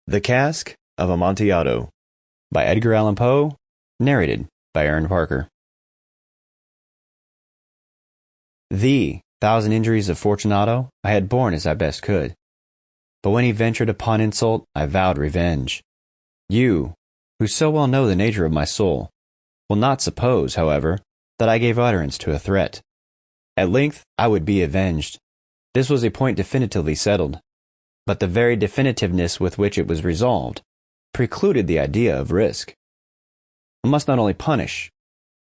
The Cask of Amontillado by Edgar Allan Poe, narrated by Aaron Parker. The 1,000 injuries of Fortunato I had borne as I best could, but when he ventured upon insult, I vowed revenge. You, who so well know the nature of my soul, will not suppose, however, that I gave utterance to a threat. At length I would be avenged. This was a point definitively settled, but the very definitiveness with which it was resolved precluded the idea of risk. I must not only punish,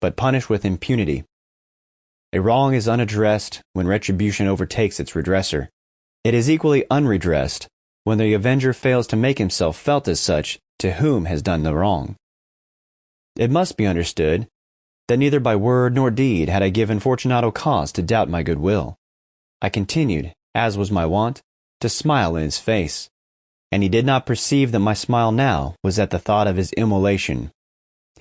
but punish with impunity. A wrong is unaddressed when retribution overtakes its redresser. It is equally unredressed when the avenger fails to make himself felt as such to whom has done the wrong. It must be understood that neither by word nor deed had I given Fortunato cause to doubt my good will. I continued, as was my wont, to smile in his face, and he did not perceive that my smile now was at the thought of his immolation.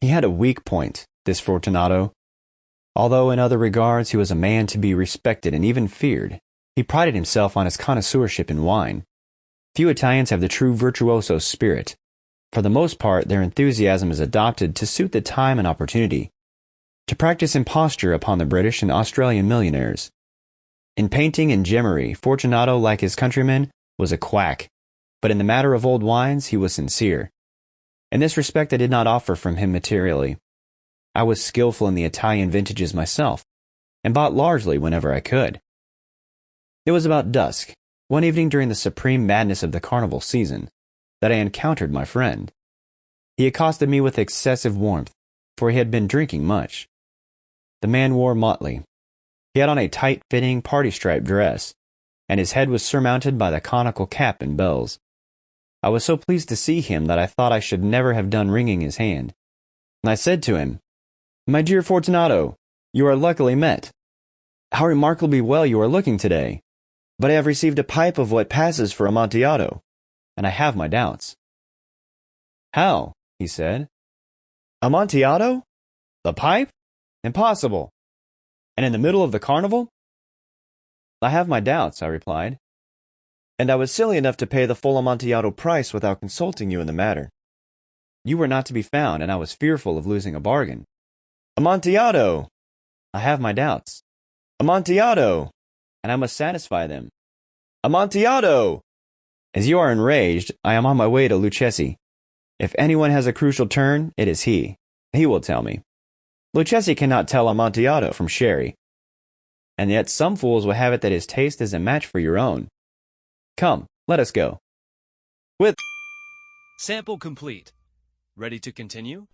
He had a weak point, this Fortunato. Although in other regards he was a man to be respected and even feared, he prided himself on his connoisseurship in wine. Few Italians have the true virtuoso spirit. For the most part, their enthusiasm is adopted to suit the time and opportunity, to practice imposture upon the British and Australian millionaires. In painting and gemmery, Fortunato, like his countrymen, was a quack, but in the matter of old wines he was sincere. In this respect I did not offer from him materially. I was skillful in the Italian vintages myself, and bought largely whenever I could. It was about dusk, one evening during the supreme madness of the carnival season, that I encountered my friend. He accosted me with excessive warmth, for he had been drinking much. The man wore motley. He had on a tight-fitting, party-striped dress, and his head was surmounted by the conical cap and bells. I was so pleased to see him that I thought I should never have done wringing his hand, and I said to him, "My dear Fortunato, you are luckily met. How remarkably well you are looking today. But I have received a pipe of what passes for Amontillado, and I have my doubts." "How?" he said. "Amontillado? The pipe? Impossible! And in the middle of the carnival?" "I have my doubts," I replied. "And I was silly enough to pay the full Amontillado price without consulting you in the matter. You were not to be found, and I was fearful of losing a bargain." "Amontillado!" "I have my doubts." "Amontillado!" "And I must satisfy them." "Amontillado!" "As you are enraged, I am on my way to Lucchesi. If anyone has a crucial turn, it is he. He will tell me. Lucchesi cannot tell Amontillado from sherry. And yet some fools will have it that his taste is a match for your own. Come, let us go." Sample complete. Ready to continue?